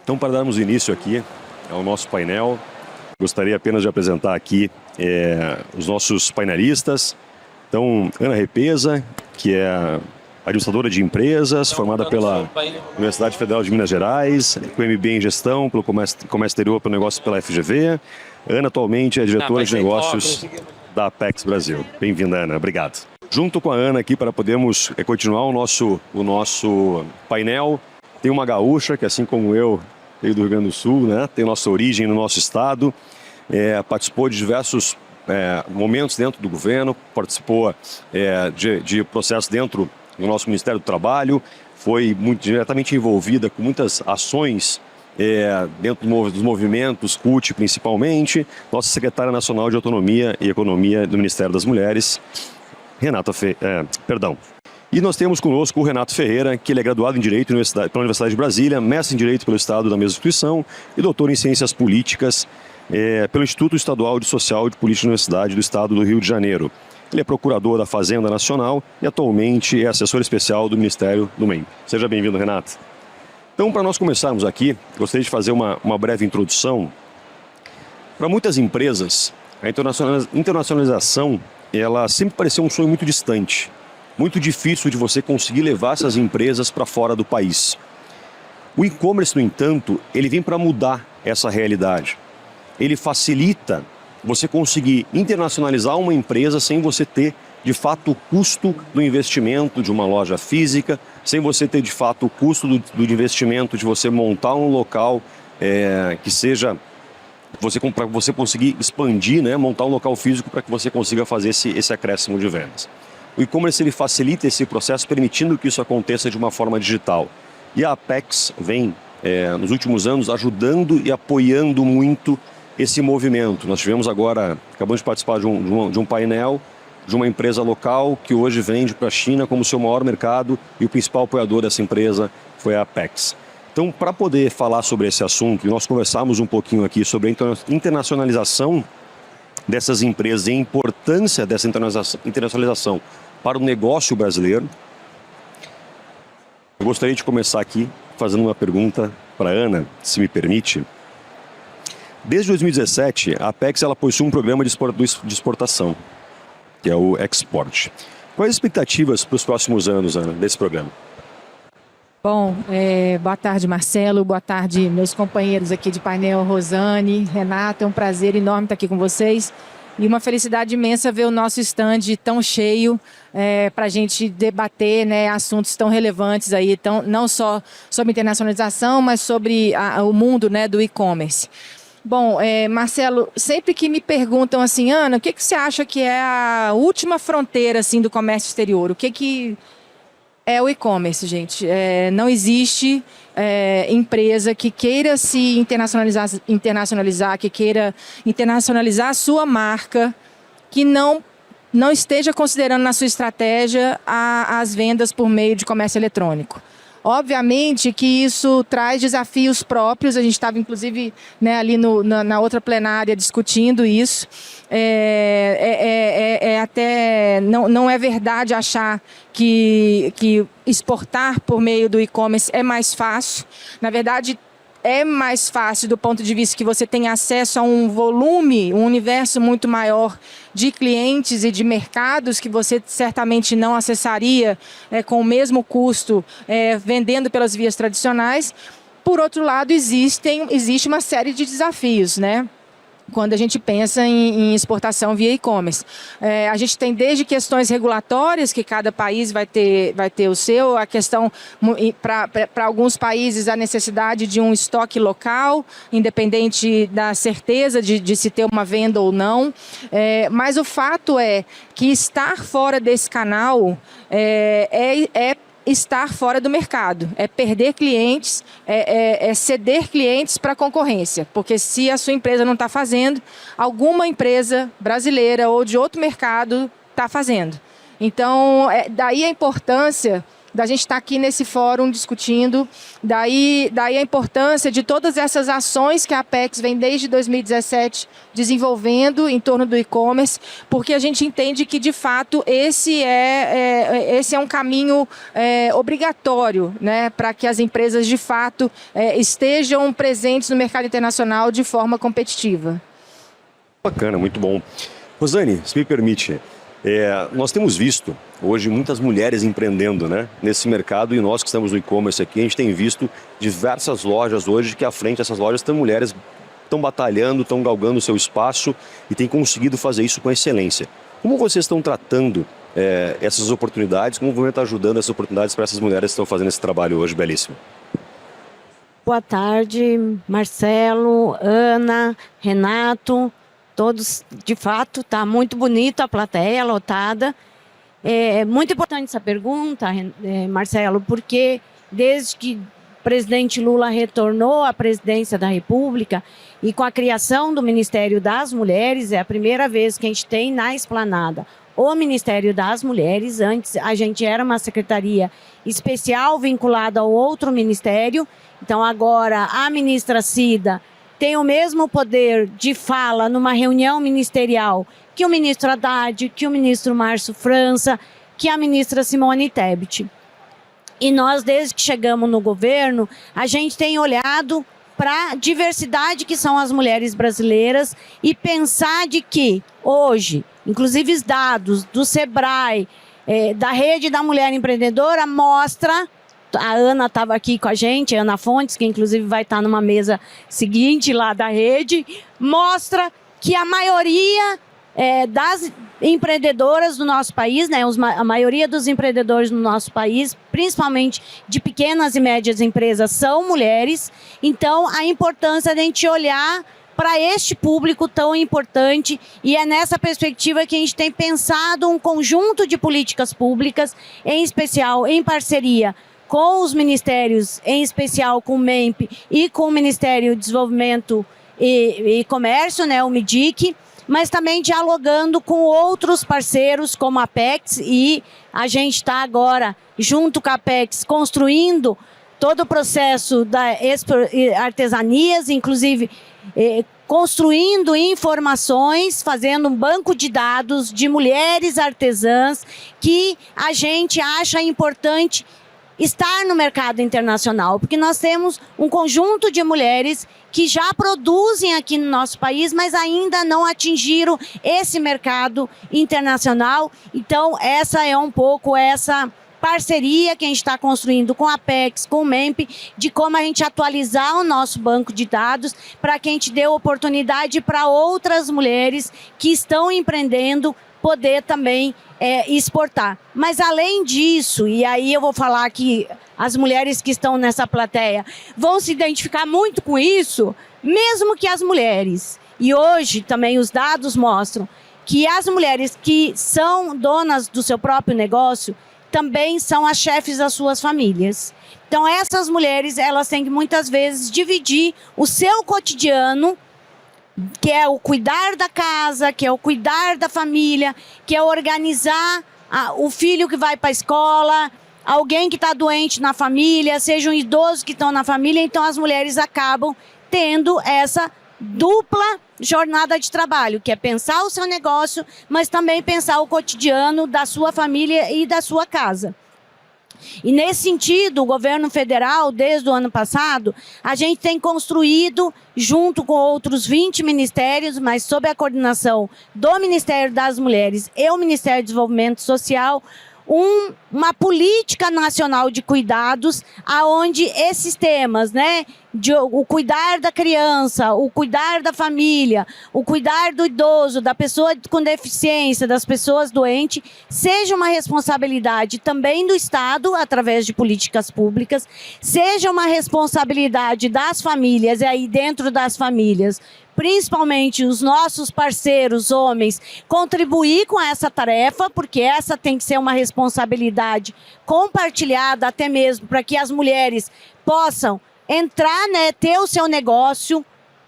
Então, para darmos início aqui ao nosso painel, gostaria apenas de apresentar aqui os nossos painelistas. Então, Ana Repesa, que é administradora de empresas, formada pela Universidade Federal de Minas Gerais, com MBA em Gestão, pelo Comércio Exterior, pelo Negócio pela FGV. Ana atualmente é diretora de negócios da Apex Brasil. Bem-vinda, Ana. Obrigado. Junto com a Ana aqui, para podermos continuar o nosso painel, tem uma gaúcha que, assim como eu, veio do Rio Grande do Sul, né? Tem nossa origem no nosso estado, participou de diversos momentos dentro do governo, participou de processos dentro do nosso Ministério do Trabalho, foi muito diretamente envolvida com muitas ações dentro dos movimentos CUT principalmente, nossa secretária nacional de Autonomia e Economia do Ministério das Mulheres, E nós temos conosco o Renato Ferreira, que ele é graduado em Direito pela Universidade de Brasília, mestre em Direito pelo Estado da mesma instituição e doutor em Ciências Políticas pelo Instituto Estadual de Social e de Política da Universidade do Estado do Rio de Janeiro. Ele é procurador da Fazenda Nacional e atualmente é assessor especial do Ministério do MEI. Seja bem-vindo, Renato. Então, para nós começarmos aqui, gostaria de fazer uma breve introdução. Para muitas empresas, a internacionalização ela sempre pareceu um sonho muito distante, muito difícil de você conseguir levar essas empresas para fora do país. O e-commerce, no entanto, ele vem para mudar essa realidade. Ele facilita você conseguir internacionalizar uma empresa sem você ter, de fato, o custo do investimento de uma loja física, sem você ter, de fato, o custo do investimento de você montar um local que seja, para você conseguir expandir, né, montar um local físico para que você consiga fazer esse acréscimo de vendas. O e-commerce ele facilita esse processo, permitindo que isso aconteça de uma forma digital. E a Apex vem, nos últimos anos, ajudando e apoiando muito esse movimento. Nós tivemos agora, acabamos de participar de um painel de uma empresa local que hoje vende para a China como seu maior mercado e o principal apoiador dessa empresa foi a Apex. Então, para poder falar sobre esse assunto, e nós conversamos um pouquinho aqui sobre a internacionalização dessas empresas e a importância dessa internacionalização para o negócio brasileiro, eu gostaria de começar aqui fazendo uma pergunta para a Ana, se me permite. Desde 2017, a Apex ela possui um programa de exportação, que é o Export. Quais as expectativas para os próximos anos, Ana, desse programa? Bom, boa tarde, Marcelo, boa tarde, meus companheiros aqui de painel, Rosane, Renato, é um prazer enorme estar aqui com vocês e uma felicidade imensa ver o nosso stand tão cheio para a gente debater, né, assuntos tão relevantes aí, não só sobre internacionalização, mas sobre o mundo, né, do e-commerce. Bom, Marcelo, sempre que me perguntam assim, Ana, o que você acha que é a última fronteira assim, do comércio exterior? O que é o e-commerce, gente? Não existe empresa que queira se internacionalizar, que queira internacionalizar a sua marca, que não esteja considerando na sua estratégia as vendas por meio de comércio eletrônico. Obviamente que isso traz desafios próprios, a gente estava inclusive, né, ali na outra plenária discutindo isso. Até não é verdade achar que exportar por meio do e-commerce é mais fácil. Na verdade, é mais fácil do ponto de vista que você tem acesso a um volume, um universo muito maior de clientes e de mercados que você certamente não acessaria com o mesmo custo vendendo pelas vias tradicionais. Por outro lado, existe uma série de desafios, né? Quando a gente pensa em exportação via e-commerce. A gente tem desde questões regulatórias, que cada país vai ter o seu, a questão, para alguns países, a necessidade de um estoque local, independente da certeza de se ter uma venda ou não. Mas o fato é que estar fora desse canal estar fora do mercado, é perder clientes, ceder clientes para a concorrência, porque se a sua empresa não está fazendo, alguma empresa brasileira ou de outro mercado está fazendo. Então, daí a importância da gente estar aqui nesse fórum discutindo, daí a importância de todas essas ações que a Apex vem desde 2017 desenvolvendo em torno do e-commerce, porque a gente entende que, de fato, esse é um caminho obrigatório, né, para que as empresas, de fato, estejam presentes no mercado internacional de forma competitiva. Bacana, muito bom. Rosane, se me permite, nós temos visto hoje muitas mulheres empreendendo, né, nesse mercado, e nós que estamos no e-commerce aqui, a gente tem visto diversas lojas hoje que à frente dessas lojas tem mulheres que estão batalhando, estão galgando o seu espaço e têm conseguido fazer isso com excelência. Como vocês estão tratando essas oportunidades, como o governo está ajudando essas oportunidades para essas mulheres que estão fazendo esse trabalho hoje belíssimo? Boa tarde, Marcelo, Ana, Renato, todos. De fato, está muito bonito a plateia lotada. É muito importante essa pergunta, Marcelo, porque desde que o presidente Lula retornou à presidência da República e com a criação do Ministério das Mulheres, é a primeira vez que a gente tem na Esplanada o Ministério das Mulheres. Antes a gente era uma secretaria especial vinculada ao outro ministério. Então agora a ministra Cida tem o mesmo poder de fala numa reunião ministerial que o ministro Haddad, que o ministro Márcio França, que a ministra Simone Tebet. E nós, desde que chegamos no governo, a gente tem olhado para a diversidade que são as mulheres brasileiras e pensar de que hoje, inclusive os dados do Sebrae, da Rede da Mulher Empreendedora, mostra, a Ana estava aqui com a gente, a Ana Fontes, que inclusive vai estar numa mesa seguinte lá da rede, mostra que a maioria das empreendedoras do nosso país, né, a maioria dos empreendedores do nosso país, principalmente de pequenas e médias empresas, são mulheres. Então, a importância de a gente olhar para este público tão importante, e é nessa perspectiva que a gente tem pensado um conjunto de políticas públicas, em especial em parceria com os ministérios, em especial com o MEMP e com o Ministério do Desenvolvimento e Comércio, né, o MIDIC, mas também dialogando com outros parceiros como a Apex, e a gente está agora, junto com a Apex, construindo todo o processo da artesanias, inclusive construindo informações, fazendo um banco de dados de mulheres artesãs que a gente acha importante estar no mercado internacional, porque nós temos um conjunto de mulheres que já produzem aqui no nosso país, mas ainda não atingiram esse mercado internacional. Então, essa é um pouco essa parceria que a gente está construindo com a Apex, com o MEMP, de como a gente atualizar o nosso banco de dados para que a gente dê oportunidade para outras mulheres que estão empreendendo poder também exportar. Mas além disso, e aí eu vou falar que as mulheres que estão nessa plateia vão se identificar muito com isso, mesmo que as mulheres, e hoje também os dados mostram que as mulheres que são donas do seu próprio negócio também são as chefes das suas famílias. Então essas mulheres, elas têm que muitas vezes dividir o seu cotidiano, que é o cuidar da casa, que é o cuidar da família, que é organizar o filho que vai para a escola, alguém que está doente na família, seja um idoso que estão na família. Então as mulheres acabam tendo essa dupla jornada de trabalho, que é pensar o seu negócio, mas também pensar o cotidiano da sua família e da sua casa. E nesse sentido, o governo federal, desde o ano passado, a gente tem construído, junto com outros 20 ministérios, mas sob a coordenação do Ministério das Mulheres e o Ministério do Desenvolvimento Social, uma política nacional de cuidados, aonde esses temas, né, o cuidar da criança, o cuidar da família, o cuidar do idoso, da pessoa com deficiência, das pessoas doentes, seja uma responsabilidade também do Estado, através de políticas públicas, seja uma responsabilidade das famílias, e aí dentro das famílias, principalmente os nossos parceiros homens, contribuir com essa tarefa, porque essa tem que ser uma responsabilidade compartilhada, até mesmo para que as mulheres possam entrar, né, ter o seu negócio,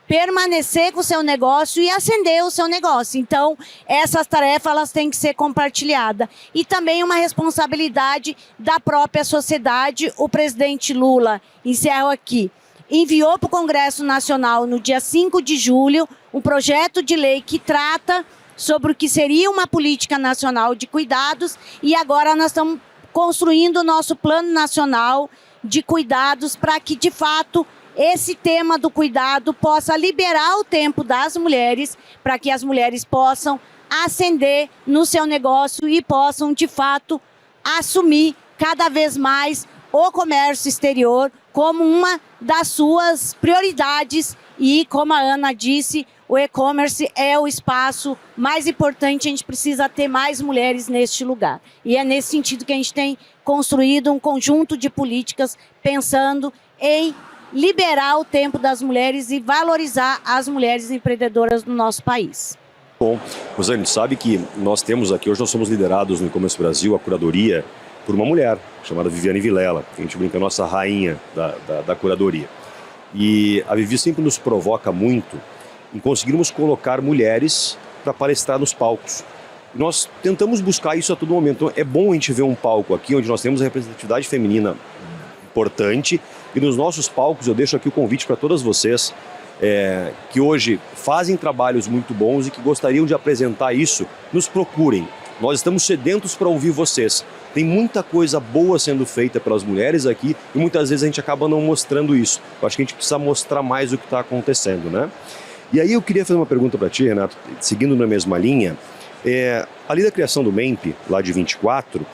permanecer com o seu negócio e ascender o seu negócio. Então, essas tarefas elas têm que ser compartilhadas. E também uma responsabilidade da própria sociedade. O presidente Lula, encerro aqui, enviou para o Congresso Nacional no dia 5 de julho um projeto de lei que trata sobre o que seria uma política nacional de cuidados, e agora nós estamos construindo o nosso plano nacional de cuidados para que, de fato, esse tema do cuidado possa liberar o tempo das mulheres, para que as mulheres possam ascender no seu negócio e possam, de fato, assumir cada vez mais o comércio exterior como uma das suas prioridades. E, como a Ana disse, o e-commerce é o espaço mais importante, a gente precisa ter mais mulheres neste lugar. E é nesse sentido que a gente tem construído um conjunto de políticas pensando em liberar o tempo das mulheres e valorizar as mulheres empreendedoras no nosso país. Bom, Rosane, a gente sabe que nós temos aqui, hoje nós somos liderados no E-Commerce Brasil, a curadoria, por uma mulher, chamada Viviane Vilela, que a gente brinca, a nossa rainha da curadoria. E a Vivi sempre nos provoca muito em conseguirmos colocar mulheres para palestrar nos palcos. Nós tentamos buscar isso a todo momento. Então, é bom a gente ver um palco aqui onde nós temos a representatividade feminina importante, e nos nossos palcos eu deixo aqui o convite para todas vocês que hoje fazem trabalhos muito bons e que gostariam de apresentar isso, nos procurem. Nós estamos sedentos para ouvir vocês. Tem muita coisa boa sendo feita pelas mulheres aqui e muitas vezes a gente acaba não mostrando isso. Eu acho que a gente precisa mostrar mais o que está acontecendo, né? E aí eu queria fazer uma pergunta para ti, Renato, seguindo na mesma linha. A lei da criação do MEMP, lá de 24,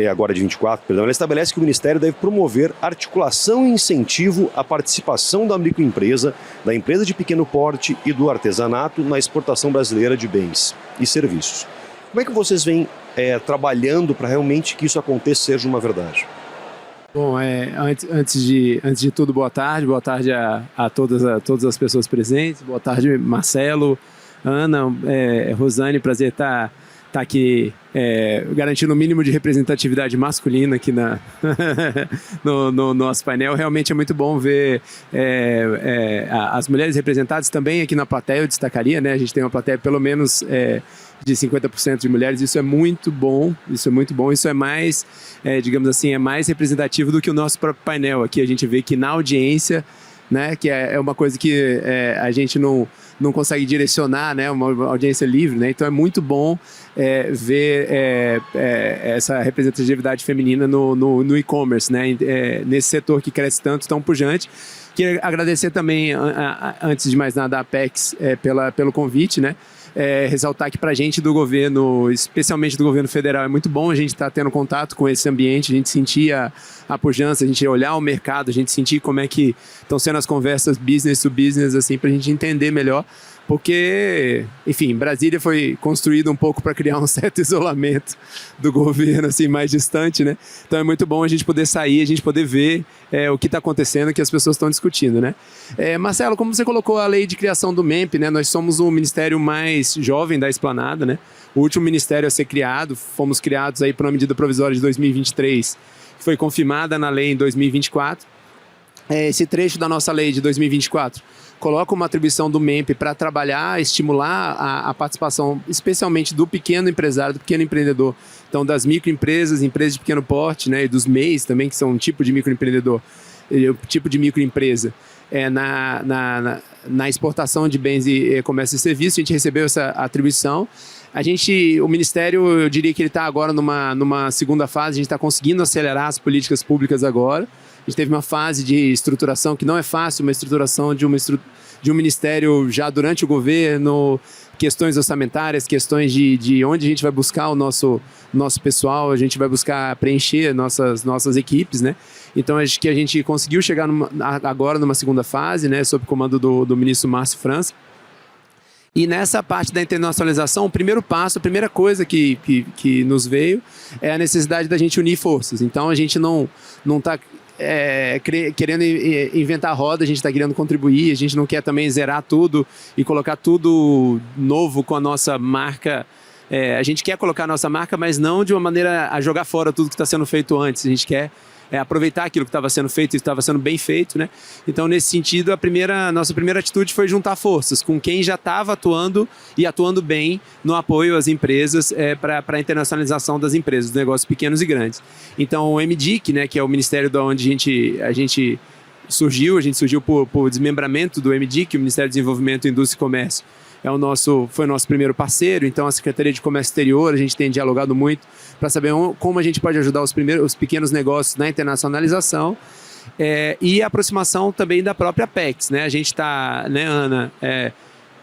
agora de 24, perdão, ela estabelece que o Ministério deve promover articulação e incentivo à participação da microempresa, da empresa de pequeno porte e do artesanato na exportação brasileira de bens e serviços. Como é que vocês vêm trabalhando para realmente que isso aconteça, seja uma verdade? Bom, antes de tudo, boa tarde a todas as pessoas presentes, boa tarde Marcelo, Ana, Rosane, prazer estar aqui garantindo o mínimo de representatividade masculina aqui no nosso painel. Realmente é muito bom ver as mulheres representadas também aqui na plateia, eu destacaria, né? A gente tem uma plateia pelo menos de 50% de mulheres, isso é muito bom, isso é mais, digamos assim, é mais representativo do que o nosso próprio painel. Aqui a gente vê que na audiência, né, que é uma coisa que a gente não consegue direcionar, né, uma audiência livre, né, então é muito bom ver essa representatividade feminina no e-commerce, né, nesse setor que cresce tanto, tão pujante. Queria agradecer também, antes de mais nada, a Apex pelo convite, né. Ressaltar que para a gente do governo, especialmente do governo federal, é muito bom a gente estar tendo contato com esse ambiente, a gente sentir a pujança, a gente olhar o mercado, a gente sentir como é que estão sendo as conversas business to business, assim, para a gente entender melhor, porque, enfim, Brasília foi construída um pouco para criar um certo isolamento do governo, assim, mais distante, né? Então é muito bom a gente poder sair, a gente poder ver o que está acontecendo, o que as pessoas estão discutindo, né? Marcelo, como você colocou a lei de criação do MEMP, né? Nós somos o ministério mais jovem da Esplanada, né? O último ministério a ser criado, fomos criados aí por uma medida provisória de 2023, que foi confirmada na lei em 2024. Esse trecho da nossa lei de 2024 coloca uma atribuição do MEMP para trabalhar, estimular a participação, especialmente do pequeno empresário, do pequeno empreendedor. Então, das microempresas, empresas de pequeno porte, né, e dos MEIs também, que são um tipo de microempreendedor, tipo de microempresa, na exportação de bens e comércio e serviços. A gente recebeu essa atribuição. O Ministério, eu diria que ele está agora numa segunda fase, a gente está conseguindo acelerar as políticas públicas agora. A gente teve uma fase de estruturação que não é fácil, uma estruturação de um ministério já durante o governo, questões orçamentárias, questões de onde a gente vai buscar o nosso pessoal, a gente vai buscar preencher nossas equipes, né? Então, acho que a gente conseguiu chegar agora numa segunda fase, né, sob comando do ministro Márcio França. E nessa parte da internacionalização, o primeiro passo, a primeira coisa que nos veio é a necessidade da gente unir forças. Então, a gente não está querendo inventar a roda, a gente está querendo contribuir, a gente não quer também zerar tudo e colocar tudo novo com a nossa marca. A gente quer colocar a nossa marca, mas não de uma maneira a jogar fora tudo que está sendo feito antes. A gente quer aproveitar aquilo que estava sendo feito e estava sendo bem feito, né? Então, nesse sentido, nossa primeira atitude foi juntar forças com quem já estava atuando e atuando bem no apoio às empresas para a internacionalização das empresas, dos negócios pequenos e grandes. Então, o MDIC, né, que é o ministério de onde a gente surgiu por desmembramento do MDIC, o Ministério do Desenvolvimento, Indústria e Comércio, foi o nosso primeiro parceiro. Então, a Secretaria de Comércio Exterior, a gente tem dialogado muito para saber como a gente pode ajudar os pequenos negócios na internacionalização, e a aproximação também da própria Apex, né? A gente está, né, Ana,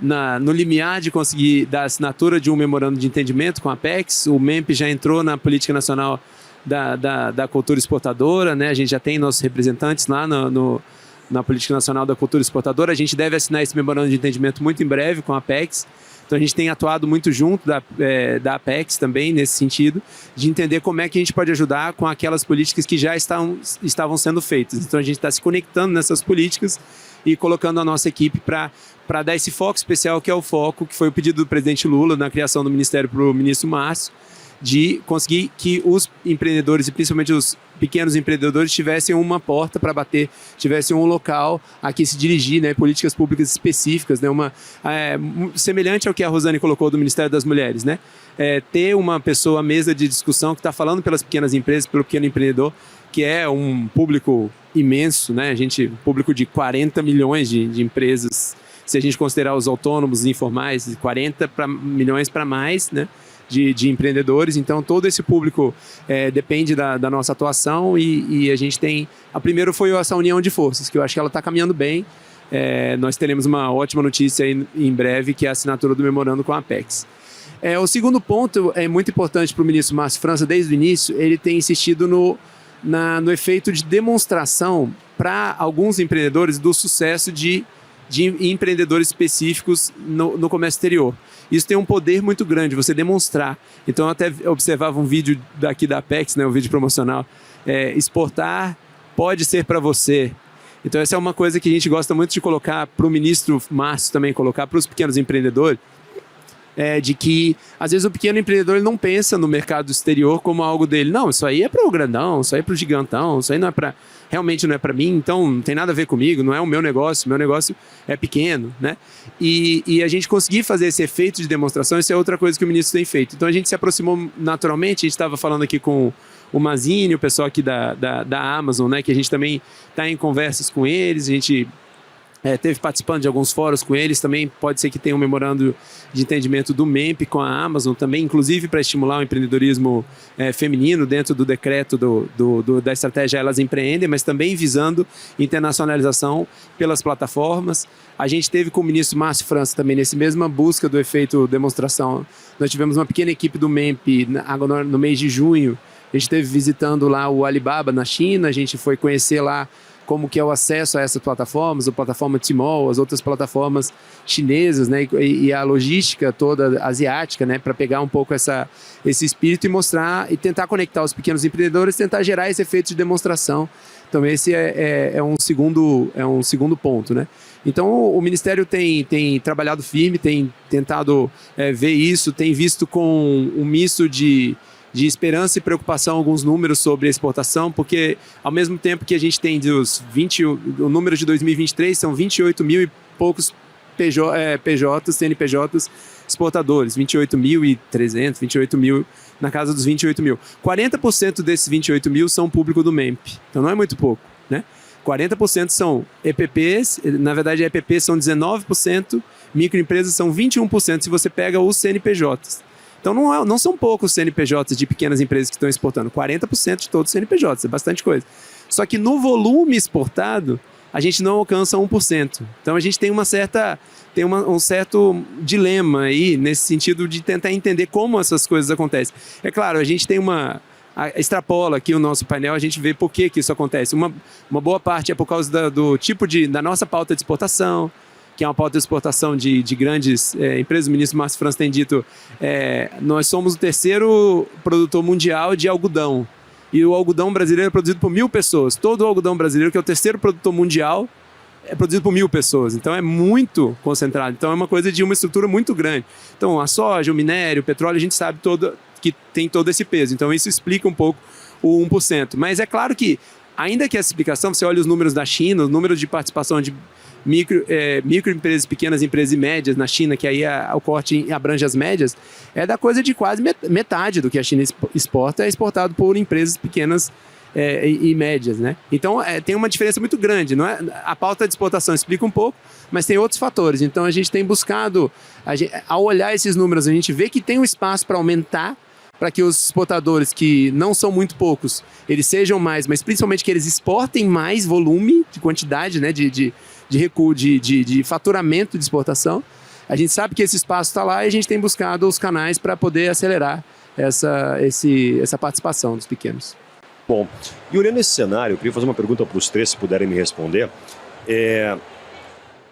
no limiar de conseguir dar assinatura de um memorando de entendimento com a Apex. O MEMP já entrou na Política Nacional da Cultura Exportadora, né? A gente já tem nossos representantes lá na Política Nacional da Cultura Exportadora. A gente deve assinar esse memorando de entendimento muito em breve com a Apex. Então, a gente tem atuado muito junto da Apex também, nesse sentido, de entender como é que a gente pode ajudar com aquelas políticas que já estavam sendo feitas. Então, a gente está se conectando nessas políticas e colocando a nossa equipe para dar esse foco especial, que é o foco que foi o pedido do presidente Lula na criação do Ministério para o ministro Márcio, de conseguir que os empreendedores, e principalmente os pequenos empreendedores, tivessem uma porta para bater, tivessem um local a que se dirigir, né, políticas públicas específicas, né, semelhante ao que a Rosane colocou do Ministério das Mulheres, né, ter uma pessoa à mesa de discussão que está falando pelas pequenas empresas, pelo pequeno empreendedor, que é um público imenso, né, público de 40 milhões de empresas, se a gente considerar os autônomos e informais, 40 milhões para mais, né, de empreendedores. Então, todo esse público depende da nossa atuação, e a gente tem... A primeiro foi essa união de forças, que eu acho que ela está caminhando bem. Nós teremos uma ótima notícia aí em breve, que é a assinatura do memorando com a Apex. O segundo ponto é muito importante para o ministro Márcio França. Desde o início, ele tem insistido no efeito de demonstração para alguns empreendedores do sucesso de empreendedores específicos no comércio exterior. Isso tem um poder muito grande, você demonstrar. Então, eu até observava um vídeo daqui da Apex, né, um vídeo promocional. Exportar pode ser para você. Então, essa é uma coisa que a gente gosta muito de colocar para o ministro Márcio também, colocar para os pequenos empreendedores, de que, às vezes, o pequeno empreendedor ele não pensa no mercado exterior como algo dele. Não, isso aí é para o grandão, isso aí é para o gigantão, isso aí realmente não é para mim, então não tem nada a ver comigo, não é o meu negócio é pequeno, né? E a gente conseguir fazer esse efeito de demonstração, isso é outra coisa que o ministro tem feito. Então, a gente se aproximou naturalmente. A gente estava falando aqui com o Mazini, o pessoal aqui da Amazon, né, que a gente também está em conversas com eles. A gente teve participando de alguns fóruns com eles. Também pode ser que tenha um memorando de entendimento do MEMP com a Amazon também, inclusive para estimular o empreendedorismo feminino dentro do decreto da estratégia Elas Empreendem, mas também visando internacionalização pelas plataformas. A gente teve com o ministro Márcio França também nesse mesma busca do efeito demonstração. Nós tivemos uma pequena equipe do MEMP agora no mês de junho. A gente esteve visitando lá o Alibaba na China. A gente foi conhecer lá como que é o acesso a essas plataformas, a plataforma Tmall, as outras plataformas chinesas, né, e a logística toda asiática, né, para pegar um pouco esse espírito e mostrar e tentar conectar os pequenos empreendedores, tentar gerar esse efeito de demonstração. Então, esse é um segundo ponto, né? Então, o Ministério tem trabalhado firme, tem tentado ver isso, tem visto com um misto de esperança e preocupação alguns números sobre a exportação, porque ao mesmo tempo que a gente tem o número de 2023 são 28 mil e poucos CNPJs exportadores, 28.300, 28 mil, na casa dos 28 mil. 40% desses 28 mil são público do MEMP, então não é muito pouco, né? 40% são EPPs, na verdade EPPs são 19%, microempresas são 21% se você pega os CNPJs. Então, não são poucos CNPJs de pequenas empresas que estão exportando. 40% de todos os CNPJs, é bastante coisa. Só que no volume exportado, a gente não alcança 1%. Então, a gente tem um certo dilema aí, nesse sentido de tentar entender como essas coisas acontecem. É claro, a gente tem extrapola aqui o nosso painel, a gente vê por que isso acontece. Uma boa parte é por causa do tipo da nossa pauta de exportação, que é uma pauta de exportação de grandes empresas. O ministro Márcio França tem dito, nós somos o terceiro produtor mundial de algodão. E o algodão brasileiro é produzido por 1.000 pessoas. Todo o algodão brasileiro, que é o terceiro produtor mundial, é produzido por 1.000 pessoas. Então, é muito concentrado. Então, é uma coisa de uma estrutura muito grande. Então, a soja, o minério, o petróleo, a gente sabe que tem todo esse peso. Então, isso explica um pouco o 1%. Mas é claro que Ainda que essa explicação, você olha os números da China, os números de participação de microempresas, pequenas empresas e médias na China, que aí o corte abrange as médias, é da coisa de quase metade do que a China exporta é exportado por empresas pequenas e médias, né? Então, tem uma diferença muito grande. Não é? A pauta de exportação explica um pouco, mas tem outros fatores. Então, a gente tem buscado, ao olhar esses números, a gente vê que tem um espaço para aumentar, para que os exportadores, que não são muito poucos, eles sejam mais, mas principalmente que eles exportem mais volume de quantidade, né, de faturamento de exportação. A gente sabe que esse espaço está lá e a gente tem buscado os canais para poder acelerar essa participação dos pequenos. Bom, e olhando esse cenário, eu queria fazer uma pergunta para os três, se puderem me responder.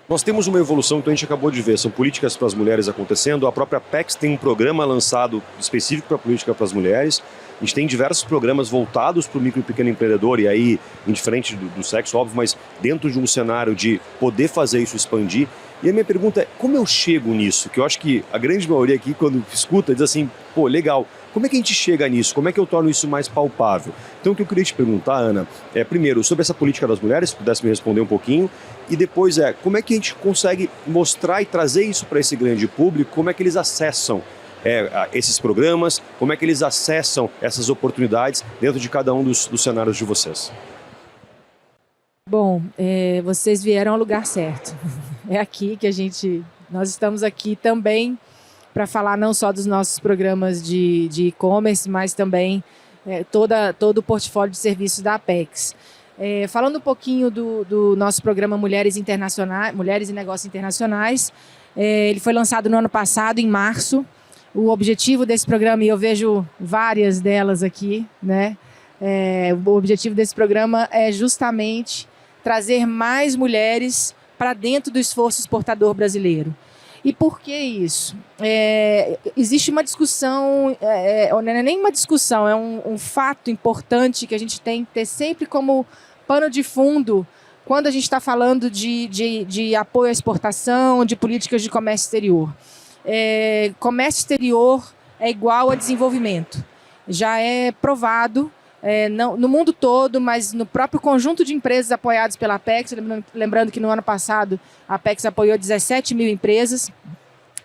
Nós temos uma evolução que a gente acabou de ver, são políticas para as mulheres acontecendo, a própria PEX tem um programa lançado específico para a política para as mulheres, a gente tem diversos programas voltados para o micro e pequeno empreendedor, e aí, indiferente do sexo, óbvio, mas dentro de um cenário de poder fazer isso expandir. E a minha pergunta é, como eu chego nisso? Que eu acho que a grande maioria aqui, quando escuta, diz assim, pô, legal, como é que a gente chega nisso? Como é que eu torno isso mais palpável? Então, o que eu queria te perguntar, Ana, primeiro, sobre essa política das mulheres, se pudesse me responder um pouquinho, e depois como é que a gente consegue mostrar e trazer isso para esse grande público, como é que eles acessam esses programas, como é que eles acessam essas oportunidades dentro de cada um dos cenários de vocês? Bom, vocês vieram ao lugar certo. É aqui que nós estamos aqui também para falar não só dos nossos programas de e-commerce, mas também todo o portfólio de serviços da Apex. Falando um pouquinho do nosso programa Mulheres e Negócios Internacionais, ele foi lançado no ano passado, em março. O objetivo desse programa, e eu vejo várias delas aqui, né? O objetivo desse programa é justamente trazer mais mulheres para dentro do esforço exportador brasileiro. E por que isso? Existe uma discussão, não é nem uma discussão, é um fato importante que a gente tem que ter sempre como pano de fundo quando a gente está falando de apoio à exportação, de políticas de comércio exterior. Comércio exterior é igual a desenvolvimento. Já é provado no mundo todo, mas no próprio conjunto de empresas apoiadas pela Apex, lembrando que no ano passado a Apex apoiou 17 mil empresas,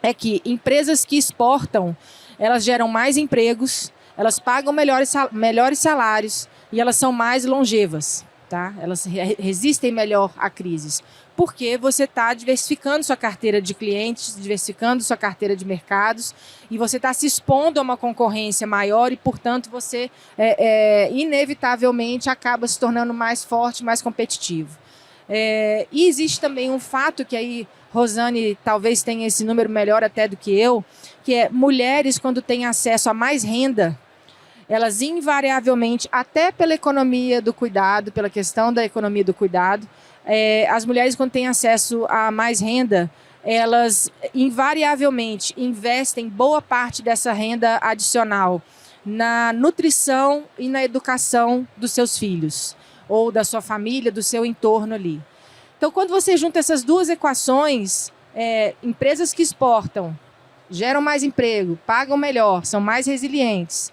é que empresas que exportam, elas geram mais empregos, elas pagam melhores salários e elas são mais longevas, tá? Elas resistem melhor a crises. Porque você está diversificando sua carteira de clientes, diversificando sua carteira de mercados e você está se expondo a uma concorrência maior e, portanto, você inevitavelmente acaba se tornando mais forte, mais competitivo. E existe também um fato que aí Rosane talvez tenha esse número melhor até do que eu, que é mulheres quando têm acesso a mais renda, elas invariavelmente, até pela economia do cuidado, pela questão da economia do cuidado, as mulheres, quando têm acesso a mais renda, elas invariavelmente investem boa parte dessa renda adicional na nutrição e na educação dos seus filhos, ou da sua família, do seu entorno ali. Então, quando você junta essas duas equações, empresas que exportam, geram mais emprego, pagam melhor, são mais resilientes,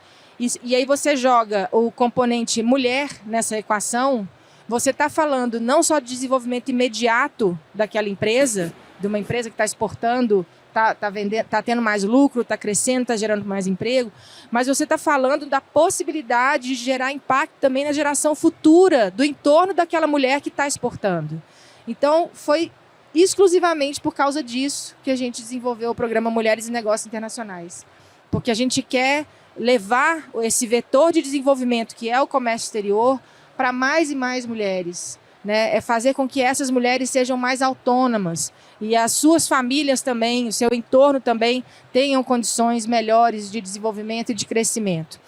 e aí você joga o componente mulher nessa equação, você está falando não só de desenvolvimento imediato daquela empresa, de uma empresa que está exportando, está tendo mais lucro, está crescendo, está gerando mais emprego, mas você está falando da possibilidade de gerar impacto também na geração futura do entorno daquela mulher que está exportando. Então, foi exclusivamente por causa disso que a gente desenvolveu o programa Mulheres e Negócios Internacionais. Porque a gente quer levar esse vetor de desenvolvimento, que é o comércio exterior, para mais e mais mulheres, né? É fazer com que essas mulheres sejam mais autônomas e as suas famílias também, o seu entorno também, tenham condições melhores de desenvolvimento e de crescimento.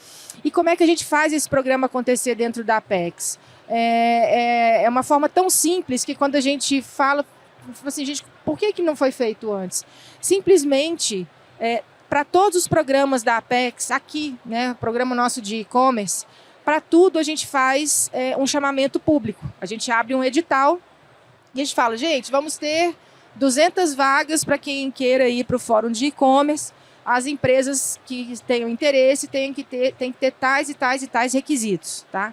E como é que a gente faz esse programa acontecer dentro da Apex? É uma forma tão simples que quando a gente fala assim, gente, por que não foi feito antes? Simplesmente, para todos os programas da Apex, aqui, né, o programa nosso de e-commerce, para tudo a gente faz um chamamento público. A gente abre um edital e a gente fala, gente, vamos ter 200 vagas para quem queira ir para o fórum de e-commerce. As empresas que tenham interesse têm que ter tais e tais e tais requisitos, tá?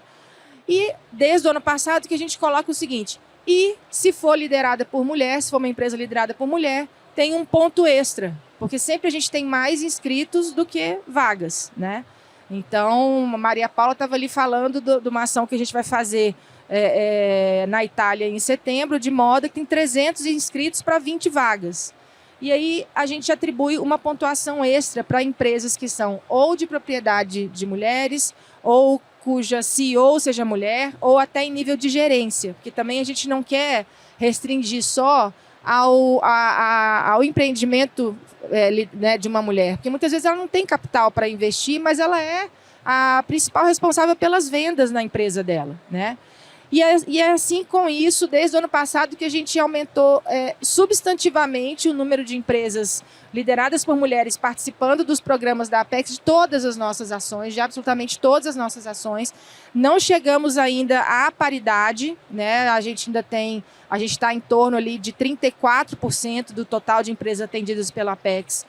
E desde o ano passado que a gente coloca o seguinte, e se for liderada por mulher, se for uma empresa liderada por mulher, tem um ponto extra, porque sempre a gente tem mais inscritos do que vagas, né? Então, a Maria Paula estava ali falando de uma ação que a gente vai fazer na Itália em setembro, de moda, que tem 300 inscritos para 20 vagas. E aí a gente atribui uma pontuação extra para empresas que são ou de propriedade de mulheres, ou cuja CEO seja mulher, ou até em nível de gerência, porque também a gente não quer restringir só ao empreendimento né, de uma mulher, porque muitas vezes ela não tem capital para investir, mas ela é a principal responsável pelas vendas na empresa dela, né? E é assim com isso, desde o ano passado, que a gente aumentou substantivamente o número de empresas lideradas por mulheres participando dos programas da Apex, de todas as nossas ações, de absolutamente todas as nossas ações. Não chegamos ainda à paridade, né? A gente está em torno ali de 34% do total de empresas atendidas pela Apex,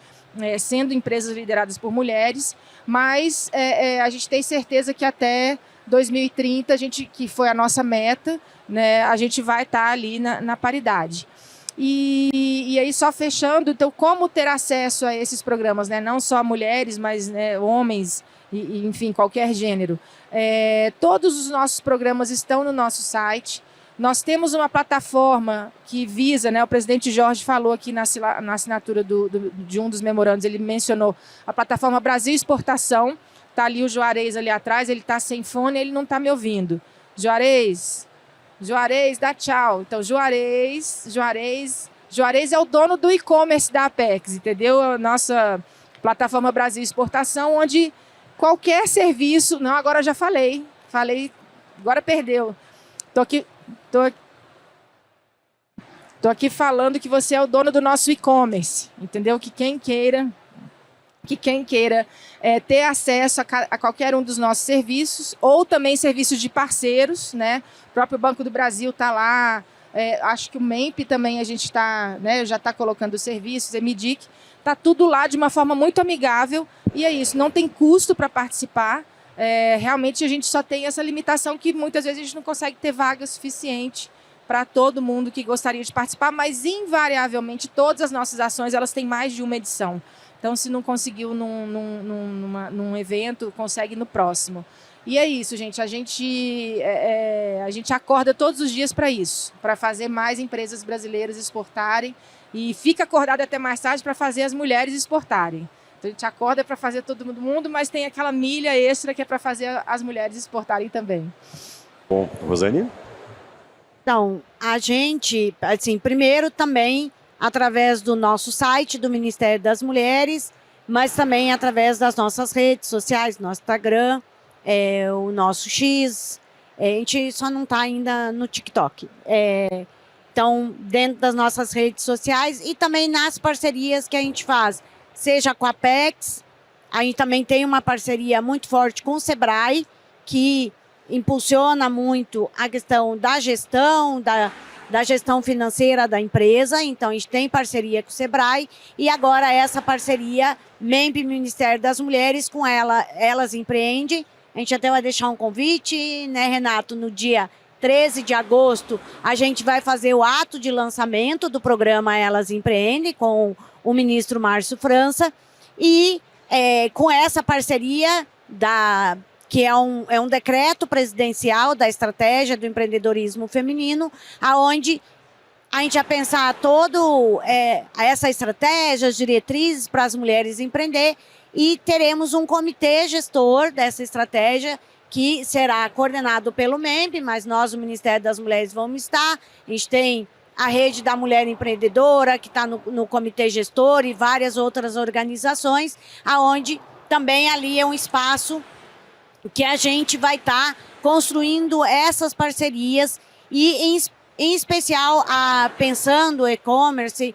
sendo empresas lideradas por mulheres, mas a gente tem certeza que até 2030, que foi a nossa meta, né, a gente vai estar ali na paridade. E aí, só fechando, então, como ter acesso a esses programas, né, não só mulheres, mas né, homens, e, enfim, qualquer gênero. Todos os nossos programas estão no nosso site. Nós temos uma plataforma que visa, né, o presidente Jorge falou aqui na assinatura de um dos memorandos, ele mencionou a plataforma Brasil Exportação. Está ali o Juarez ali atrás, ele está sem fone, ele não está me ouvindo. Juarez, dá tchau. Então, Juarez é o dono do e-commerce da Apex, entendeu? A nossa plataforma Brasil Exportação, onde qualquer serviço... Não, agora eu já falei, agora perdeu. Tô aqui falando que você é o dono do nosso e-commerce, entendeu? Que quem queira ter acesso a qualquer um dos nossos serviços, ou também serviços de parceiros, né? O próprio Banco do Brasil está lá, acho que o MEMP também a gente está, né, já está colocando os serviços, EMIDIC, está tudo lá de uma forma muito amigável, e é isso, não tem custo para participar, realmente a gente só tem essa limitação que muitas vezes a gente não consegue ter vaga suficiente para todo mundo que gostaria de participar, mas invariavelmente todas as nossas ações elas têm mais de uma edição. Então, se não conseguiu num evento, consegue no próximo. E é isso, gente. A gente acorda todos os dias para isso, para fazer mais empresas brasileiras exportarem. E fica acordado até mais tarde para fazer as mulheres exportarem. Então, a gente acorda para fazer todo mundo, mas tem aquela milha extra que é para fazer as mulheres exportarem também. Bom, Rosane? Então, a gente, assim, primeiro também através do nosso site, do Ministério das Mulheres, mas também através das nossas redes sociais, nosso Instagram, o nosso X. A gente só não está ainda no TikTok. Então, dentro das nossas redes sociais e também nas parcerias que a gente faz, seja com a Apex, a gente também tem uma parceria muito forte com o Sebrae, que impulsiona muito a questão da gestão financeira da empresa. Então, a gente tem parceria com o Sebrae e agora essa parceria MEMP Ministério das Mulheres com Elas Empreendem. A gente até vai deixar um convite, né, Renato? No dia 13 de agosto, a gente vai fazer o ato de lançamento do programa Elas Empreendem com o ministro Márcio França e com essa parceria que é um decreto presidencial da estratégia do empreendedorismo feminino, aonde a gente vai pensar essa estratégia, as diretrizes para as mulheres empreender, e teremos um comitê gestor dessa estratégia que será coordenado pelo MEMP, mas nós, o Ministério das Mulheres, vamos estar. A gente tem a Rede da Mulher Empreendedora, que está no comitê gestor, e várias outras organizações, aonde também ali é um espaço que a gente vai estar construindo essas parcerias e, em especial, pensando o e-commerce,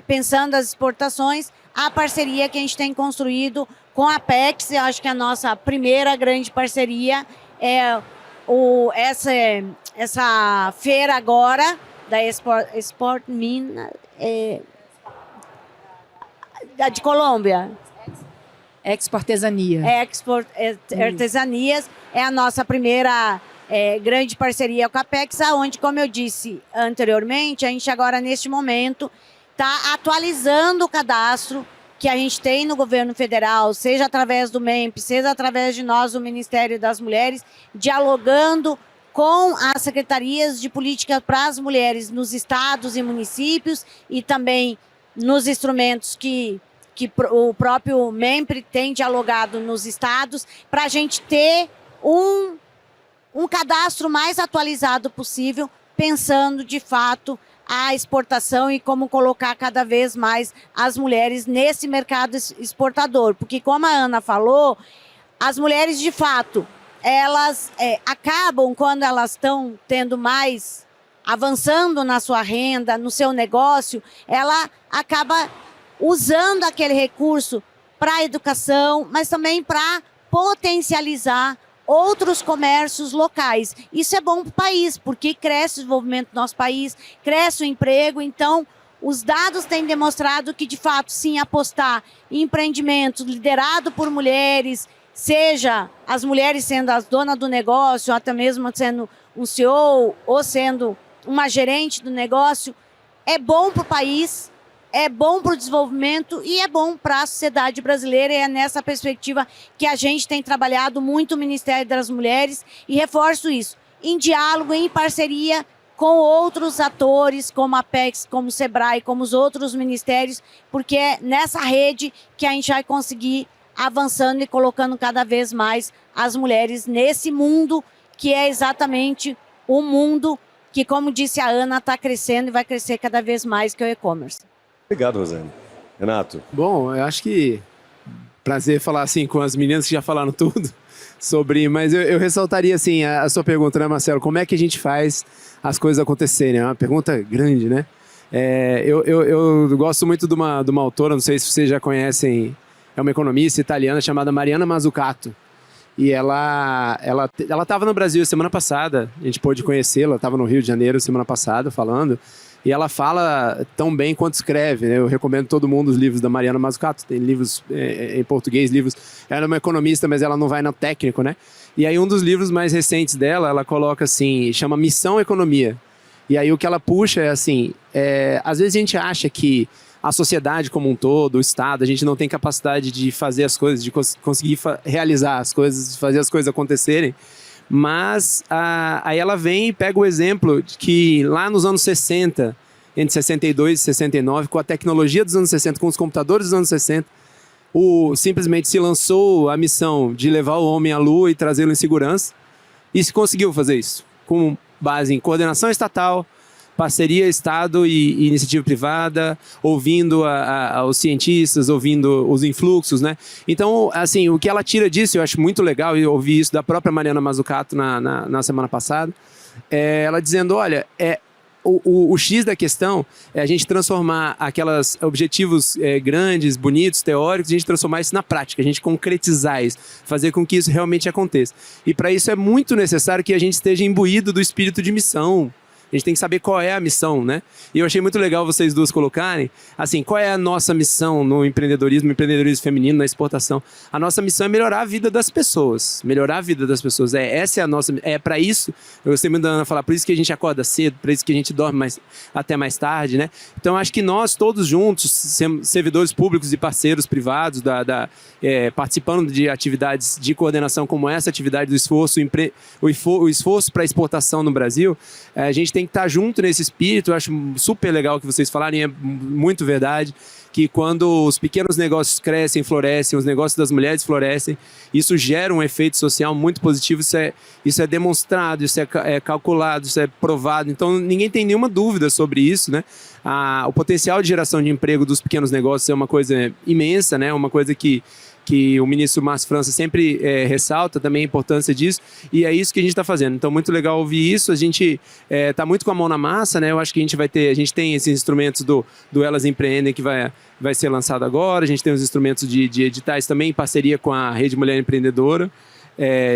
pensando as exportações, a parceria que a gente tem construído com a Apex. Eu acho que a nossa primeira grande parceria é essa feira agora da Export Mina de Colômbia. Expo Artesania. Export Artesanias é a nossa primeira grande parceria com a Apex, onde, como eu disse anteriormente, a gente agora, neste momento, está atualizando o cadastro que a gente tem no governo federal, seja através do MEMP, seja através de nós, do Ministério das Mulheres, dialogando com as secretarias de política para as mulheres nos estados e municípios e também nos instrumentos que o próprio MEMPRE tem dialogado nos estados, para a gente ter um cadastro mais atualizado possível, pensando de fato a exportação e como colocar cada vez mais as mulheres nesse mercado exportador. Porque, como a Ana falou, as mulheres de fato, elas acabam, quando elas estão tendo mais, avançando na sua renda, no seu negócio, ela acaba usando aquele recurso para a educação, mas também para potencializar outros comércios locais. Isso é bom para o país, porque cresce o desenvolvimento do nosso país, cresce o emprego. Então, os dados têm demonstrado que, de fato, sim, apostar em empreendimentos liderados por mulheres, seja as mulheres sendo as donas do negócio, ou até mesmo sendo um CEO ou sendo uma gerente do negócio, é bom para o país, é bom para o desenvolvimento e é bom para a sociedade brasileira. E é nessa perspectiva que a gente tem trabalhado muito o Ministério das Mulheres, e reforço isso, em diálogo, em parceria com outros atores, como a Apex, como o Sebrae, como os outros ministérios, porque é nessa rede que a gente vai conseguir avançando e colocando cada vez mais as mulheres nesse mundo, que é exatamente o mundo que, como disse a Ana, está crescendo e vai crescer cada vez mais, que é o e-commerce. Obrigado, Rosane. Renato. Bom, eu acho que prazer falar assim com as meninas que já falaram tudo sobre, mas eu ressaltaria assim a sua pergunta, né, Marcelo? Como é que a gente faz as coisas acontecerem? É uma pergunta grande, né? Eu gosto muito de uma autora, não sei se vocês já conhecem, é uma economista italiana chamada Mariana Mazzucato. E ela estava no Brasil semana passada, a gente pôde conhecê-la, estava no Rio de Janeiro semana passada falando. E ela fala tão bem quanto escreve, né? Eu recomendo todo mundo os livros da Mariana Mazzucato. Tem livros em português, livros... Ela é uma economista, mas ela não vai no técnico, né? E aí um dos livros mais recentes dela, ela coloca assim, chama Missão Economia. E aí o que ela puxa é assim, às vezes a gente acha que a sociedade como um todo, o Estado, a gente não tem capacidade de fazer as coisas, de conseguir realizar as coisas, fazer as coisas acontecerem. Mas aí ela vem e pega o exemplo de que lá nos anos 60, entre 62 e 69, com a tecnologia dos anos 60, com os computadores dos anos 60, simplesmente se lançou a missão de levar o homem à Lua e trazê-lo em segurança, e se conseguiu fazer isso, com base em coordenação estatal, parceria Estado e iniciativa privada, ouvindo os cientistas, ouvindo os influxos, né? Então, assim, o que ela tira disso, eu acho muito legal, e eu ouvi isso da própria Mariana Mazzucato na semana passada, ela dizendo, olha, o X da questão é a gente transformar aqueles objetivos grandes, bonitos, teóricos, a gente transformar isso na prática, a gente concretizar isso, fazer com que isso realmente aconteça. E para isso é muito necessário que a gente esteja imbuído do espírito de missão. A gente tem que saber qual é a missão, né? E eu achei muito legal vocês duas colocarem, assim, qual é a nossa missão no empreendedorismo feminino, na exportação. A nossa missão é melhorar a vida das pessoas. Melhorar a vida das pessoas. Essa é a nossa... É para isso, eu gostei muito da Ana falar, por isso que a gente acorda cedo, por isso que a gente dorme até mais tarde, né? Então, acho que nós todos juntos, servidores públicos e parceiros privados, participando de atividades de coordenação como essa, atividade do esforço, o esforço para exportação no Brasil, a gente tem que estar junto nesse espírito. Eu acho super legal o que vocês falarem, é muito verdade, que quando os pequenos negócios crescem, florescem, os negócios das mulheres florescem, isso gera um efeito social muito positivo, isso é demonstrado, isso é calculado, isso é provado, então ninguém tem nenhuma dúvida sobre isso, né? O potencial de geração de emprego dos pequenos negócios é uma coisa imensa, né? Uma coisa que o ministro Márcio França sempre ressalta também a importância disso, e é isso que a gente está fazendo. Então, muito legal ouvir isso. A gente está muito com a mão na massa, né? Eu acho que a gente tem esses instrumentos do Elas Empreendem, que vai ser lançado agora. A gente tem os instrumentos de editais também, em parceria com a Rede Mulher Empreendedora,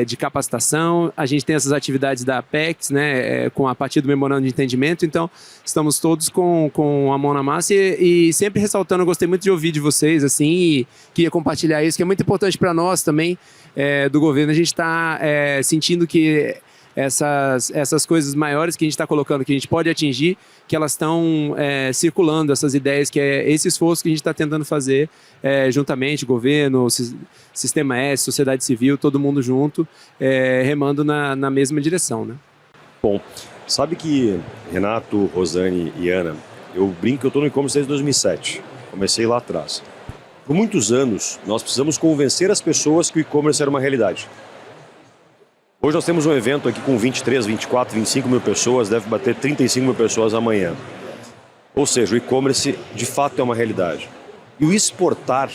de capacitação. A gente tem essas atividades da Apex, né, a partir do memorando de entendimento. Então, estamos todos com a mão na massa e sempre ressaltando, eu gostei muito de ouvir de vocês, assim, e queria compartilhar isso, que é muito importante para nós também, do governo. A gente está sentindo que essas coisas maiores que a gente está colocando, que a gente pode atingir, que elas estão circulando, essas ideias, que é esse esforço que a gente está tentando fazer juntamente, governo, Sistema S, sociedade civil, todo mundo junto, remando na mesma direção, né? Bom, sabe que Renato, Rosane e Ana, eu brinco que eu estou no e-commerce desde 2007, comecei lá atrás. Por muitos anos, nós precisamos convencer as pessoas que o e-commerce era uma realidade. Hoje nós temos um evento aqui com 23, 24, 25 mil pessoas, deve bater 35 mil pessoas amanhã. Ou seja, o e-commerce de fato é uma realidade. E o exportar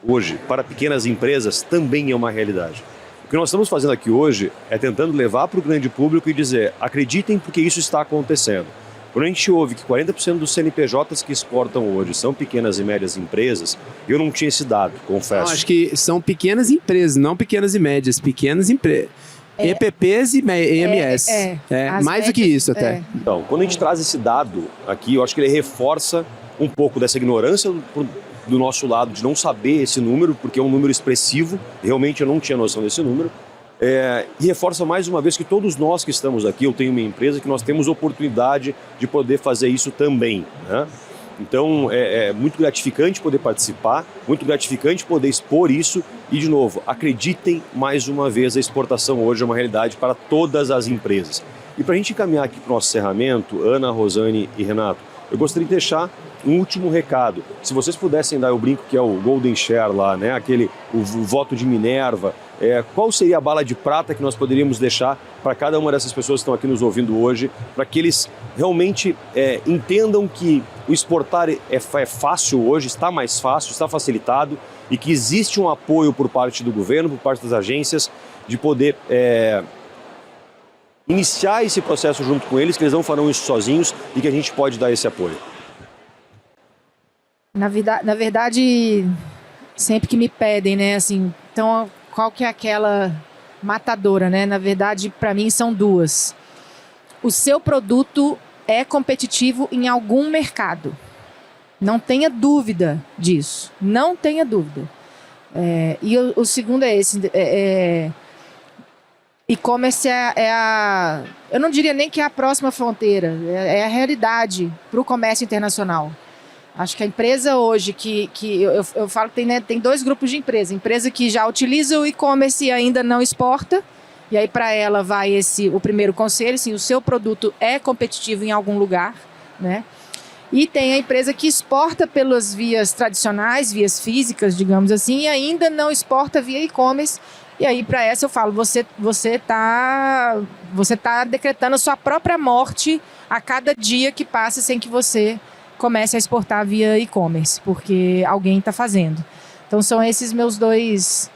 hoje para pequenas empresas também é uma realidade. O que nós estamos fazendo aqui hoje é tentando levar para o grande público e dizer, acreditem porque isso está acontecendo. Quando a gente ouve que 40% dos CNPJs que exportam hoje são pequenas e médias empresas, eu não tinha esse dado, confesso. Não, acho que são pequenas empresas, não pequenas e médias, pequenas empresas. EPPs e EMS. Mais do que isso até. Então, quando a gente traz esse dado aqui, eu acho que ele reforça um pouco dessa ignorância do nosso lado, de não saber esse número, porque é um número expressivo, realmente eu não tinha noção desse número, e reforça mais uma vez que todos nós que estamos aqui, eu tenho uma empresa, que nós temos oportunidade de poder fazer isso também, né? Então, é muito gratificante poder participar, muito gratificante poder expor isso e, de novo, acreditem mais uma vez, a exportação hoje é uma realidade para todas as empresas. E para a gente encaminhar aqui para o nosso encerramento, Ana, Rosane e Renato, eu gostaria de deixar um último recado. Se vocês pudessem dar, eu brinco que é o Golden Share lá, né? O voto de Minerva, qual seria a bala de prata que nós poderíamos deixar para cada uma dessas pessoas que estão aqui nos ouvindo hoje, para que eles realmente entendam que o exportar é fácil hoje, está mais fácil, está facilitado e que existe um apoio por parte do governo, por parte das agências, de poder iniciar esse processo junto com eles, que eles não farão isso sozinhos e que a gente pode dar esse apoio. Na verdade, sempre que me pedem, né, assim, então qual que é aquela matadora, né? Na verdade, para mim são duas. O seu produto é competitivo em algum mercado. Não tenha dúvida disso. Não tenha dúvida. E o segundo é esse. E-commerce eu não diria nem que é a próxima fronteira. É a realidade para o comércio internacional. Acho que a empresa hoje, eu falo que tem dois grupos de empresa. Empresa que já utiliza o e-commerce e ainda não exporta. E aí para ela vai o primeiro conselho, assim, o seu produto é competitivo em algum lugar, né? E tem a empresa que exporta pelas vias tradicionais, vias físicas, digamos assim, e ainda não exporta via e-commerce. E aí para essa eu falo, você tá decretando a sua própria morte a cada dia que passa sem que você comece a exportar via e-commerce, porque alguém está fazendo. Então são esses meus dois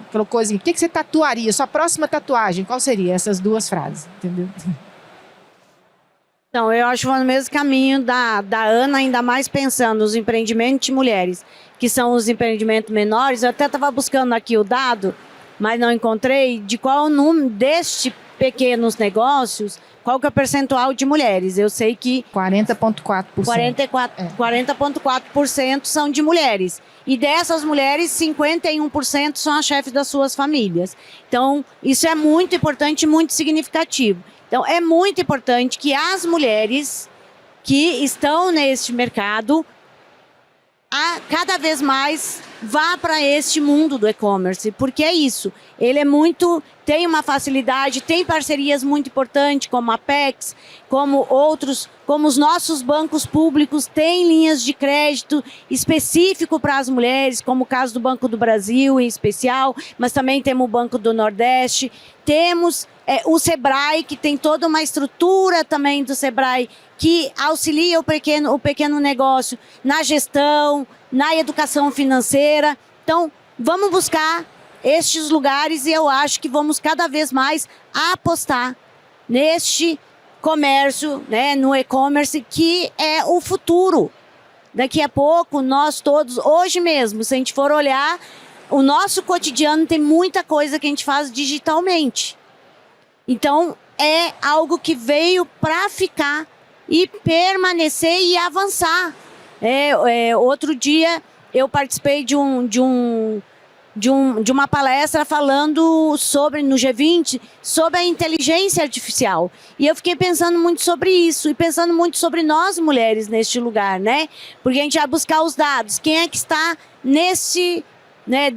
aquela coisa, o que você tatuaria? Sua próxima tatuagem, qual seria? Essas duas frases, entendeu? Então, eu acho que vou no mesmo caminho da Ana, ainda mais pensando nos empreendimentos de mulheres, que são os empreendimentos menores. Eu até estava buscando aqui o dado, mas não encontrei, de qual o número destes pequenos negócios, qual que é o percentual de mulheres. Eu sei que 40,4%. 40,4% são de mulheres. E dessas mulheres, 51% são as chefes das suas famílias. Então, isso é muito importante e muito significativo. Então, é muito importante que as mulheres que estão neste mercado, cada vez mais vá para este mundo do e-commerce, porque é isso. Ele tem uma facilidade, tem parcerias muito importantes, como a Apex, como outros, como os nossos bancos públicos têm linhas de crédito específico para as mulheres, como o caso do Banco do Brasil em especial, mas também temos o Banco do Nordeste, temos o Sebrae, que tem toda uma estrutura também do Sebrae, que auxilia o pequeno negócio na gestão, na educação financeira. Então, vamos buscar estes lugares e eu acho que vamos cada vez mais apostar neste comércio, né, no e-commerce, que é o futuro. Daqui a pouco, nós todos, hoje mesmo, se a gente for olhar, o nosso cotidiano tem muita coisa que a gente faz digitalmente. Então, é algo que veio para ficar e permanecer e avançar. Outro dia eu participei de um de uma palestra falando sobre, no G20, sobre a inteligência artificial. E eu fiquei pensando muito sobre isso e pensando muito sobre nós mulheres neste lugar, né? Porque a gente vai buscar os dados. Quem é que está nesse, né,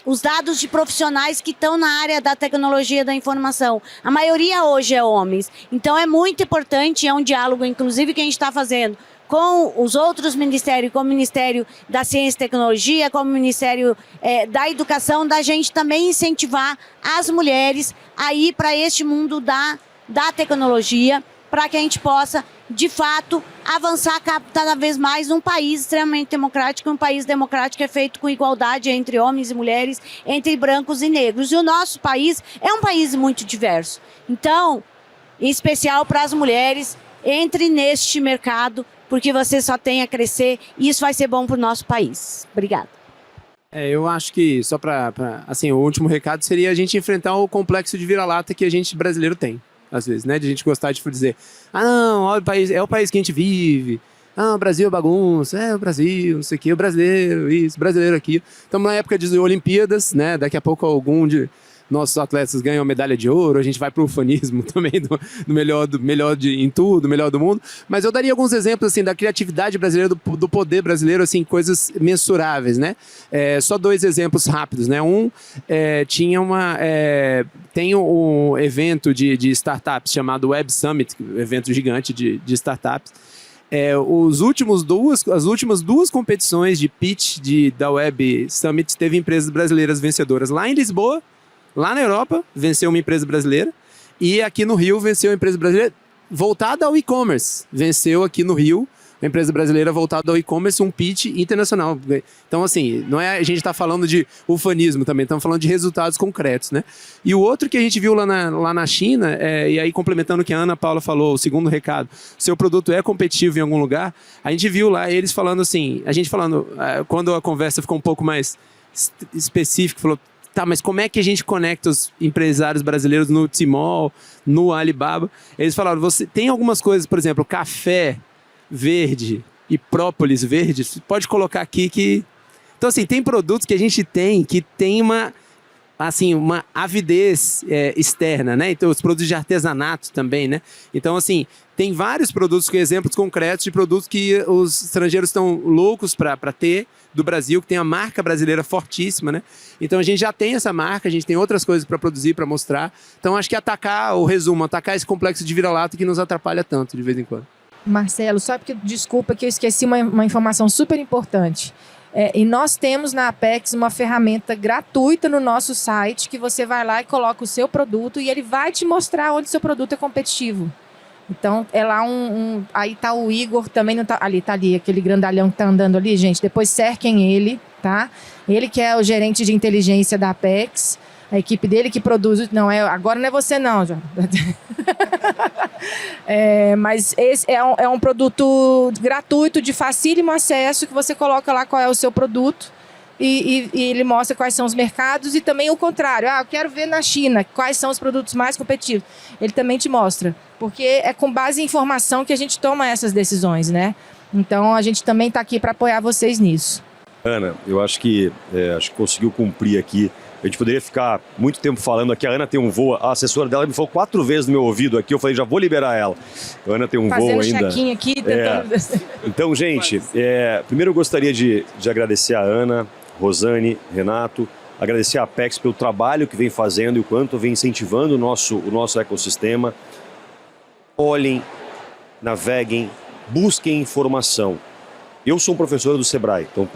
os dados de profissionais que estão na área da tecnologia da informação. A maioria hoje é homens. Então é muito importante, é um diálogo, inclusive, que a gente está fazendo com os outros ministérios, como o Ministério da Ciência e Tecnologia, como o Ministério da Educação, da gente também incentivar as mulheres a ir para este mundo da tecnologia, para que a gente possa, de fato, avançar cada vez mais num país extremamente democrático. Um país democrático é feito com igualdade entre homens e mulheres, entre brancos e negros. E o nosso país é um país muito diverso. Então, em especial para as mulheres, entre neste mercado, porque você só tem a crescer e isso vai ser bom para o nosso país. Obrigada. Eu acho que, só assim, o último recado seria a gente enfrentar o complexo de vira-lata que a gente brasileiro tem. Às vezes, né? De a gente gostar de dizer, não, olha, é o país que a gente vive, o Brasil é bagunça, o Brasil, não sei o quê, o brasileiro, isso, brasileiro aqui. Estamos na época de Olimpíadas, né? Daqui a pouco algum de nossos atletas ganham medalha de ouro, a gente vai para o ufanismo também, do melhor em tudo, melhor do mundo. Mas eu daria alguns exemplos, assim, da criatividade brasileira, do poder brasileiro, assim, coisas mensuráveis, né? Só 2 exemplos rápidos, né? Tem um evento de startups chamado Web Summit, um evento gigante de startups. As últimas duas competições de pitch da Web Summit teve empresas brasileiras vencedoras lá em Lisboa. Lá na Europa, venceu uma empresa brasileira. E aqui no Rio, venceu uma empresa brasileira voltada ao e-commerce. Venceu aqui no Rio, uma empresa brasileira voltada ao e-commerce, um pitch internacional. Então, assim, não é a gente está falando de ufanismo também, estamos falando de resultados concretos, né? E o outro que a gente viu lá na China, e aí complementando o que a Ana Paula falou, o segundo recado, seu produto é competitivo em algum lugar, a gente viu lá eles falando assim, quando a conversa ficou um pouco mais específica, falou, tá, mas como é que a gente conecta os empresários brasileiros no Tmall, no Alibaba? Eles falaram, você tem algumas coisas, por exemplo, café verde e própolis verde, você pode colocar aqui que... Então, assim, tem produtos que a gente tem que tem uma avidez externa, né? Então, os produtos de artesanato também, né? Então, assim, tem vários produtos com exemplos concretos de produtos que os estrangeiros estão loucos para ter do Brasil, que tem a marca brasileira fortíssima, né? Então, a gente já tem essa marca, a gente tem outras coisas para produzir, para mostrar. Então, acho que atacar esse complexo de vira-lata que nos atrapalha tanto de vez em quando. Marcelo, desculpa que eu esqueci uma informação super importante. E nós temos na Apex uma ferramenta gratuita no nosso site que você vai lá e coloca o seu produto e ele vai te mostrar onde seu produto é competitivo. Então, é lá aí tá o Igor, também não tá ali, aquele grandalhão que tá andando ali, gente. Depois cerquem ele, tá? Ele que é o gerente de inteligência da Apex, a equipe dele que produz... Agora não é você não, João. Mas esse é um produto gratuito, de facílimo acesso, que você coloca lá qual é o seu produto e ele mostra quais são os mercados e também o contrário. Eu quero ver na China quais são os produtos mais competitivos. Ele também te mostra, porque é com base em informação que a gente toma essas decisões, né? Então, a gente também está aqui para apoiar vocês nisso. Ana, eu acho que conseguiu cumprir aqui. A gente poderia ficar muito tempo falando aqui. A Ana tem um voo, a assessora dela me falou 4 vezes no meu ouvido aqui. Eu falei, já vou liberar ela. A Ana tem um voo ainda. Fazendo check-in aqui, tentando... Então, gente, primeiro eu gostaria de agradecer a Ana, Rosane, Renato, agradecer a Apex pelo trabalho que vem fazendo e o quanto vem incentivando o nosso ecossistema. Olhem, naveguem, busquem informação. Eu sou um professor do Sebrae, então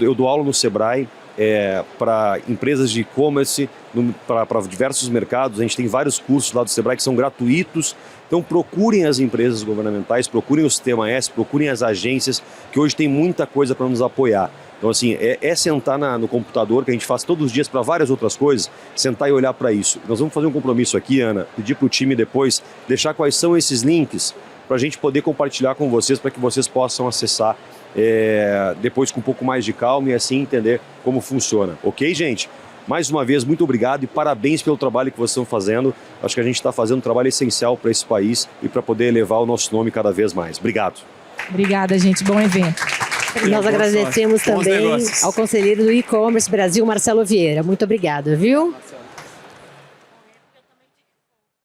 eu dou aula no Sebrae, para empresas de e-commerce, para diversos mercados. A gente tem vários cursos lá do Sebrae que são gratuitos. Então procurem as empresas governamentais, procurem o Sistema S, procurem as agências, que hoje tem muita coisa para nos apoiar. Então, assim, sentar no computador, que a gente faz todos os dias para várias outras coisas, sentar e olhar para isso. Nós vamos fazer um compromisso aqui, Ana, pedir para o time depois deixar quais são esses links para a gente poder compartilhar com vocês, para que vocês possam acessar depois com um pouco mais de calma e assim entender como funciona. Ok, gente? Mais uma vez, muito obrigado e parabéns pelo trabalho que vocês estão fazendo. Acho que a gente está fazendo um trabalho essencial para esse país e para poder elevar o nosso nome cada vez mais. Obrigado. Obrigada, gente. Bom evento. Nós agradecemos Bons também negócios. ao conselheiro do e-commerce Brasil, Marcelo Vieira. Muito obrigada, viu?